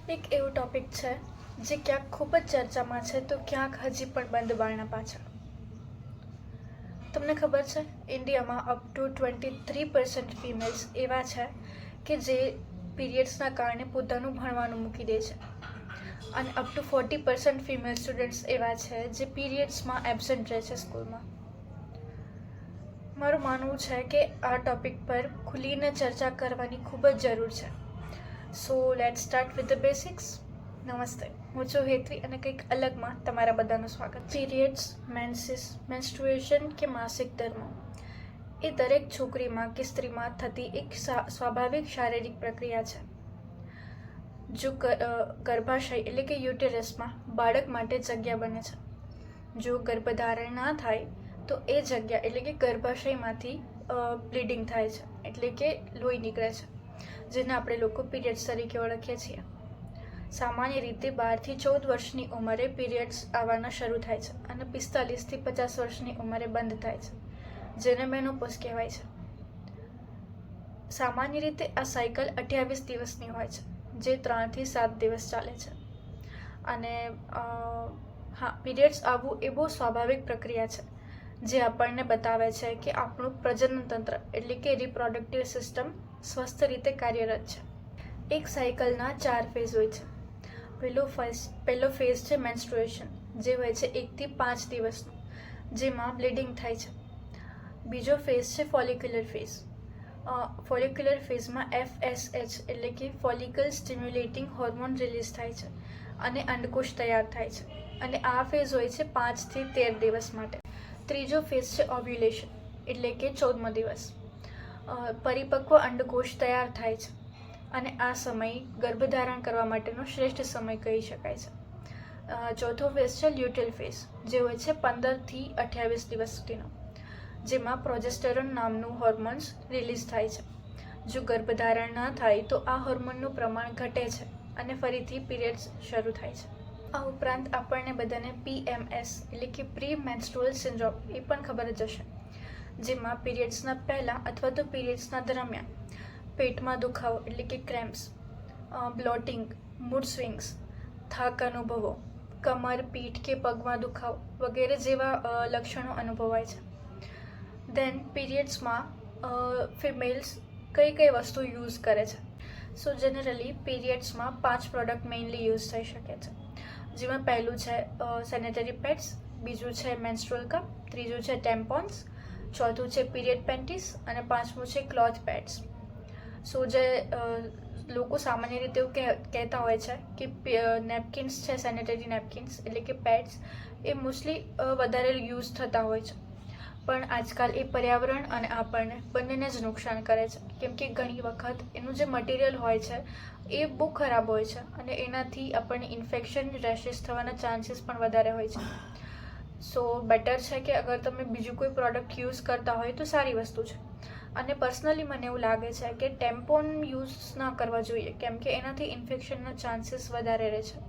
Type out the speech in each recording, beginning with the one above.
એક એવો ટોપિક છે જે ક્યાંક ખૂબ જ ચર્ચામાં છે તો ક્યાંક હજી પણ બંધ બારણા પાછળ. તમને ખબર છે, ઇન્ડિયામાં અપ ટુ 23% ફિમેલ્સ એવા છે કે જે પીરિયડ્સના કારણે પોતાનું ભણવાનું મૂકી દે છે, અને અપ ટુ 40% ફિમેલ સ્ટુડન્ટ્સ એવા છે જે પીરિયડ્સમાં એબસેન્ટ રહે છે સ્કૂલમાં. મારું માનવું છે કે આ ટોપિક પર ખુલીને ચર્ચા કરવાની ખૂબ જ જરૂર છે. So let's start with the basics. નમસ્તે, હું છું હેત્રી અને કંઈક અલગમાં તમારા બધાનું સ્વાગત. પીરિયડ્સ, મેન્સીસ, મેન્સ્ટ્રુએશન કે માસિક ધર્મ એ દરેક છોકરીમાં કે સ્ત્રીમાં થતી એક સ્વાભાવિક શારીરિક પ્રક્રિયા છે. જો ગર્ભાશય એટલે કે યુટેરસમાં બાળક માટે જગ્યા બને છે. જો ગર્ભધારણ ના થાય તો એ જગ્યા એટલે કે ગર્ભાશયમાંથી બ્લીડિંગ થાય છે, એટલે કે લોહી નીકળે છે, જેને આપણે લોકો પીરિયડ્સ તરીકે ઓળખીએ છીએ. સામાન્ય રીતે 12 થી 14 વર્ષની ઉંમરે પીરિયડ્સ આવવાના શરૂ થાય છે અને 45 થી 50 વર્ષની ઉંમરે બંધ થાય છે, જેને મેનોપોઝ કહેવાય છે. સામાન્ય રીતે આ સાયકલ 28 દિવસની હોય છે, જે 3 થી 7 દિવસ ચાલે છે. અને પીરિયડ્સ આવવું એ બહુ સ્વાભાવિક પ્રક્રિયા છે, જે આપણને બતાવે છે કે આપણું પ્રજનન તંત્ર એટલે કે રિપ્રોડક્ટિવ સિસ્ટમ સ્વસ્થ રીતે કાર્યરત છે. એક સાયકલના 4 ફેઝ હોય છે. પહેલો ફેઝ છે મેન્સ્ટ્રુએશન, જે હોય છે 1 થી 5 દિવસનો, જેમાં બ્લીડિંગ થાય છે. બીજો ફેઝ છે ફોલિક્યુલર ફેઝ. ફોલિક્યુલર ફેઝમાં FSH એટલે કે ફોલિકલ સ્ટિમ્યુલેટિંગ હોર્મોન રિલીઝ થાય છે અને અંડકોશ તૈયાર થાય છે, અને આ ફેઝ હોય છે 5 થી 13 દિવસ માટે. ત્રીજો ફેઝ છે ઓવ્યુલેશન એટલે કે 14મો દિવસ. પરિપક્વ અંડકોશ તૈયાર થાય છે અને આ સમય ગર્ભધારણ કરવા માટેનો શ્રેષ્ઠ સમય કહી શકાય છે. ચોથો ફેઝ છે લ્યુટેલ ફેઝ, જે હોય છે 15 થી 28 દિવસ સુધીનો, જેમાં પ્રોજેસ્ટેરોન નામનું હોર્મોન્સ રિલીઝ થાય છે. જો ગર્ભધારણ ન થાય તો આ હોર્મોનનું પ્રમાણ ઘટે છે અને ફરીથી પીરિયડ્સ શરૂ થાય છે. આ ઉપરાંત આપણને બધાને PMS એટલે કે પ્રી મેન્સ્ટ્રુઅલ સિન્ડ્રોમ એ પણ ખબર જ હશે, જેમાં પીરિયડ્સના પહેલાં અથવા તો પીરિયડ્સના દરમિયાન પેટમાં દુખાવો એટલે કે ક્રેમ્પ્સ, બ્લોટિંગ, મૂડ સ્વિંગ્સ, થાક અનુભવો, કમર, પીઠ કે પગમાં દુખાવો વગેરે જેવા લક્ષણો અનુભવાય છે. દેન પીરિયડ્સમાં ફિમેલ્સ કઈ વસ્તુ યુઝ કરે છે. સો જનરલી પીરિયડ્સમાં 5 પ્રોડક્ટ મેઇનલી યુઝ થઈ શકે છે, જેમાં પહેલું છે સેનેટરી પેડ્સ, બીજું છે મેન્સ્ટ્રુઅલ કપ, ત્રીજું છે ટેમ્પોન્સ, ચોથું છે પીરિયડ પેન્ટીસ અને પાંચમું છે ક્લોથ પેડ્સ. સો જે લોકો સામાન્ય રીતે એવું કહેતા હોય છે કે નેપકિન્સ છે, સેનેટરી નેપકિન્સ એટલે કે પેડ્સ એ મોસ્ટલી વધારે યુઝ થતા હોય છે, પણ આજકાલ એ પર્યાવરણ અને આપણને બંનેને જ નુકસાન કરે છે, કેમ કે ઘણી વખત એનું જે મટીરિયલ હોય છે એ બહુ ખરાબ હોય છે અને એનાથી આપણને ઇન્ફેક્શન, રેશિસ થવાના ચાન્સીસ પણ વધારે હોય છે. સો બેટર છે કે અગર તમે બીજું કોઈ પ્રોડક્ટ યુઝ કરતા હોય તો સારી વસ્તુ છે. અને પર્સનલી મને એવું લાગે છે કે ટેમ્પોન યુઝ ના કરવા જોઈએ, કેમ કે એનાથી ઇન્ફેક્શનના ચાન્સીસ વધારે રહે છે.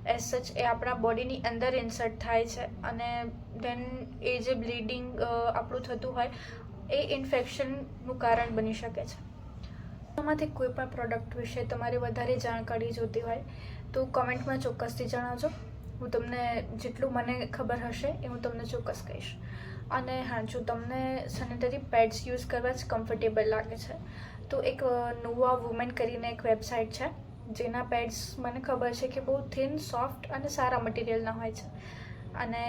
એઝ સચ એ આપણા બોડીની અંદર ઇન્સર્ટ થાય છે અને દેન એ જે બ્લીડિંગ આપણું થતું હોય એ ઇન્ફેક્શનનું કારણ બની શકે છે. આમાંથી કોઈ પણ પ્રોડક્ટ વિશે તમારે વધારે જાણકારી જોઈતી હોય તો કોમેન્ટમાં ચોક્કસથી જણાવજો. હું તમને જેટલું મને ખબર હશે એ હું તમને ચોક્કસ કહીશ. અને હા, જો તમને સેનેટરી પેડ્સ યુઝ કરવા જ કમ્ફર્ટેબલ લાગે છે તો એક નોવા વુમેન કરીને એક વેબસાઇટ છે, જેના પેડ્સ મને ખબર છે કે બહુ થિન, સોફ્ટ અને સારા મટીરિયલના હોય છે, અને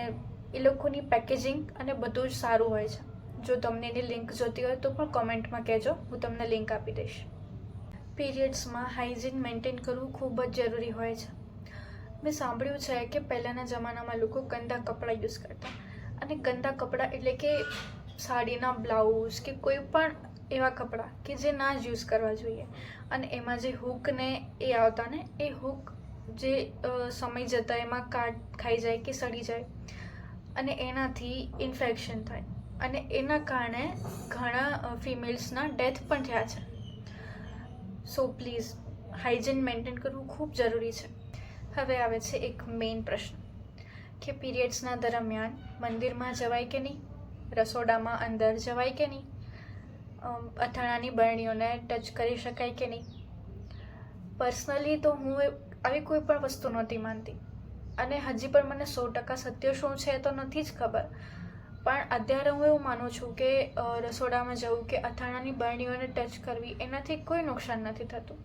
એ લોકોની પેકેજિંગ અને બધું જ સારું હોય છે. જો તમને એની લિંક જોઈતી હોય તો પણ કોમેન્ટમાં કહેજો, હું તમને લિંક આપી દઈશ. પીરિયડ્સમાં હાઇજીન મેન્ટેન કરવું ખૂબ જ જરૂરી હોય છે. મેં સાંભળ્યું છે કે પહેલાંના જમાનામાં લોકો ગંદા કપડાં યુઝ કરતા, અને ગંદા કપડાં એટલે કે સાડીના બ્લાઉઝ કે કોઈ પણ એવા કપડાં કે જે ના જ યુઝ કરવા જોઈએ, અને એમાં જે હૂકને એ આવતા ને એ હૂક જે સમય જતાં એમાં કાટ ખાઈ જાય કે સડી જાય અને એનાથી ઇન્ફેક્શન થાય, અને એના કારણે ઘણા ફિમેલ્સના ડેથ પણ થયા છે. સો પ્લીઝ હાઇજીન મેન્ટેન કરવું ખૂબ જરૂરી છે. હવે આવે છે એક મેઇન પ્રશ્ન કે પીરિયડ્સના દરમિયાન મંદિરમાં જવાય કે નહીં, રસોડામાં અંદર જવાય કે નહીં, અથાણાની બરણીઓને ટચ કરી શકાય કે નહીં. પર્સનલી તો હું આવી કોઈ પણ વસ્તુ નહોતી માનતી, અને હજી પણ મને 100% સત્ય શું છે તો નથી જ ખબર. પણ અત્યારે હું એવું માનું છું કે રસોડામાં જવું કે અથાણાની બરણીઓને ટચ કરવી એનાથી કોઈ નુકસાન નથી થતું.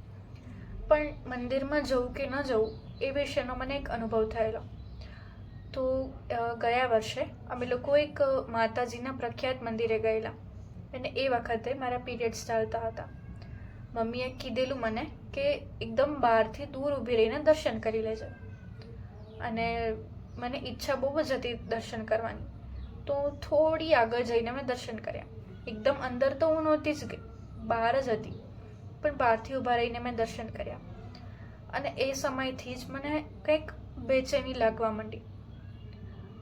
પણ મંદિરમાં જવું કે ન જવું એ વિશેનો મને એક અનુભવ થયેલો. તો ગયા વર્ષે અમે લોકો એક માતાજીના પ્રખ્યાત મંદિરે ગયેલા, અને એ વખતે મારા પીરિયડ્સ ચાલતા હતા. મમ્મીએ કીધેલું મને કે એકદમ બહારથી દૂર ઊભી રહીને દર્શન કરી લેજે, અને મને ઈચ્છા બહુ જ હતી દર્શન કરવાની. તો થોડી આગળ જઈને મેં દર્શન કર્યા. એકદમ અંદર તો હું નહોતી જ ગઈ, બહાર જ હતી, પણ બહારથી ઊભા રહીને મેં દર્શન કર્યા. અને એ સમયથી જ મને કંઈક બેચેની લાગવા માંડી,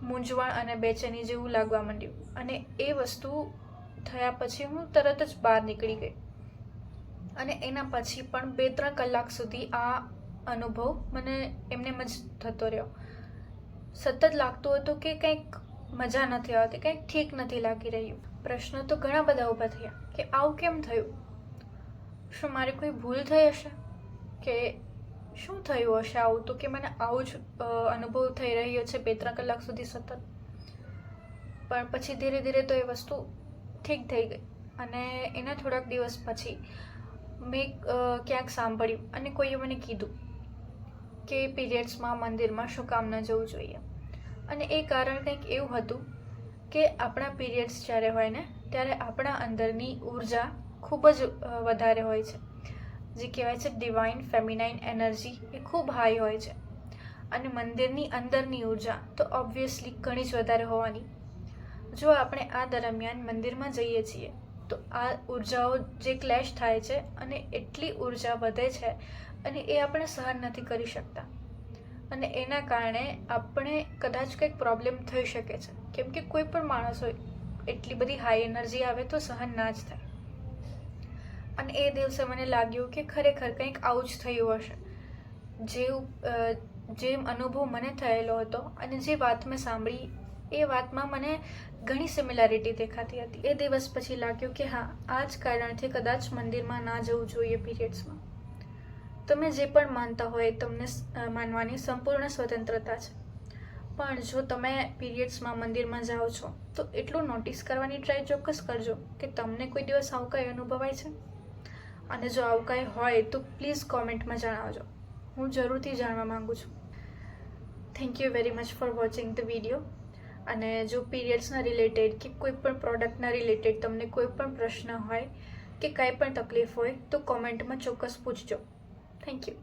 મૂંઝવણ અને બેચેની જેવું લાગવા માંડ્યું. અને એ વસ્તુ થયા પછી હું તરત જ બહાર નીકળી ગઈ, અને એના પછી પણ 2-3 કલાક સુધી આ અનુભવ મને એમનેમ જ થતો રહ્યો. સતત લાગતું હતું કે કંઈક મજા નથી આવતી, કંઈક ઠીક નથી લાગી રહ્યું. પ્રશ્નો તો ઘણા બધા ઊભા થયા કે આવું કેમ થયું? શું મારી કોઈ ભૂલ થઈ હશે, કે શું થયું હશે આવું તો કે મને આવું જ અનુભવ થઈ રહ્યો છે 2-3 કલાક સુધી સતત? પણ પછી ધીરે ધીરે તો એ વસ્તુ ઠીક થઈ ગઈ. અને એના થોડાક દિવસ પછી મેં ક્યાંક સાંભળ્યું અને કોઈએ મને કીધું કે પીરિયડ્સમાં મંદિરમાં શું કામ ન જવું જોઈએ. અને એ કારણ કંઈક એવું હતું કે આપણા પીરિયડ્સ જ્યારે હોય ને ત્યારે આપણા અંદરની ઉર્જા ખૂબ જ વધારે હોય છે, જે કહેવાય છે ડિવાઇન ફેમિનાઇન એનર્જી, એ ખૂબ હાઈ હોય છે. અને મંદિરની અંદરની ઉર્જા તો ઓબ્વિયસલી ઘણી જ વધારે હોવાની. જો આપણે આ દરમિયાન મંદિરમાં જઈએ છીએ તો આ ઉર્જાઓ જે ક્લેશ થાય છે, અને એટલી ઉર્જા વધે છે, અને એ આપણે સહન નથી કરી શકતા. અને એના કારણે આપણે કદાચ કંઈક પ્રોબ્લેમ થઈ શકે છે, કેમ કે કોઈ પણ માણસ હોય એટલી બધી હાઈ એનર્જી આવે તો સહન ના જ થાય. અને એ દિવસે મને લાગ્યું કે ખરેખર કંઈક આવું જ થયું હશે. જે અનુભવ મને થયેલો હતો અને જે વાત મેં સાંભળી એ વાતમાં મને ઘણી સિમિલારિટી દેખાતી હતી. એ દિવસ પછી લાગ્યું કે હા, આ જ કારણથી કદાચ મંદિરમાં ના જવું જોઈએ પીરિયડ્સમાં. તમે જે પણ માનતા હોય તમને માનવાની સંપૂર્ણ સ્વતંત્રતા છે, પણ જો તમે પીરિયડ્સમાં મંદિરમાં જાઓ છો તો એટલું નોટિસ કરવાની ટ્રાય ચોક્કસ કરજો કે તમને કોઈ દિવસ આવું કાંઈ અનુભવાય છે. અને જો આવું કાંઈ હોય તો પ્લીઝ કોમેન્ટમાં જણાવજો, હું જરૂરથી જાણવા માંગુ છું. Thank you very much for watching the video. અને જો પીરિયડ્સના રિલેટેડ કે કોઈ પણ પ્રોડક્ટના રિલેટેડ તમને કોઈ પણ પ્રશ્ન હોય કે કાંઈ પણ તકલીફ હોય તો કોમેન્ટમાં ચોક્કસ પૂછજો. Thank you.